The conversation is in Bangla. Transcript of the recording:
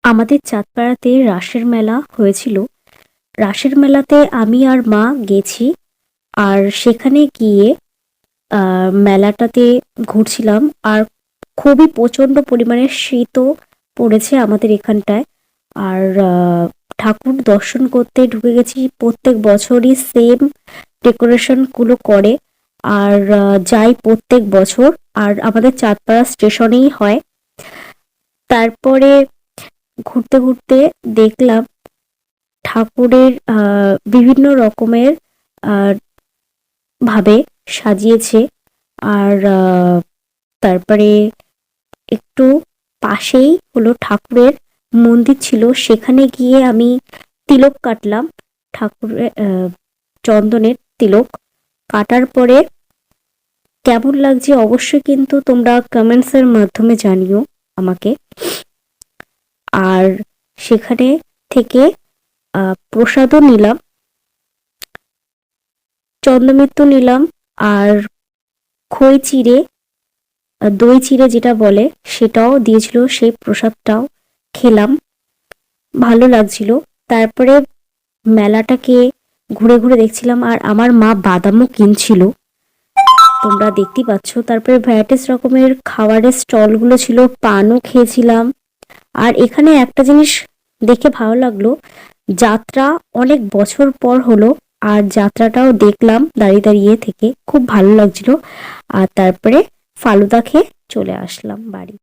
আমাদের চাঁদপাড়াতে রাসের মেলা হয়েছিল। রাসের মেলাতে আমি আর মা গেছি। আর সেখানে গিয়ে মেলাটাতে ঘুরছিলাম। আর খুবই প্রচন্ড পরিমাণে শীতও পড়েছে আমাদের এখানটায়। আর ঠাকুর দর্শন করতে ঢুকে গেছি। প্রত্যেক বছরই সেম ডেকোরেশন গুলো করে। আর যাই প্রত্যেক বছর। আর আমাদের চাঁদপাড়া স্টেশনেই হয়। তারপরে ঘুরতে ঘুরতে দেখলাম ঠাকুরের বিভিন্ন রকমের আহ, ভাবে সাজিয়েছে। আর তারপরে একটু পাশেই হলো ঠাকুরের মন্দির ছিল, সেখানে গিয়ে আমি তিলক কাটলাম। ঠাকুরের চন্দনের তিলক কাটার পরে কেমন লাগছে অবশ্যই কিন্তু তোমরা কমেন্টস এর মাধ্যমে জানিও আমাকে। আর সেখানে থেকে প্রসাদও নিলাম, চন্দ্রমিত্র নিলাম। আর খই চিড়ে, দই চিড়ে যেটা বলে সেটাও দিয়েছিল, সেই প্রসাদটাও খেলাম, ভালো লাগছিল। তারপরে মেলাটাকে ঘুরে ঘুরে দেখছিলাম আর আমার মা বাদামও কিনছিল, তোমরা দেখতেই পাচ্ছ। তারপরে ভ্যারাইটিস রকমের খাবারের স্টলগুলো ছিল, পানও খেয়েছিলাম। আর এখানে একটা জিনিস দেখে ভালো লাগলো, যাত্রা অনেক বছর পর হলো। আর যাত্রাটাও দেখলাম দাঁড়িয়ে দাঁড়িয়ে থেকে, খুব ভালো লাগছিল। আর তারপরে ফালুদা খেয়ে চলে আসলাম বাড়ি।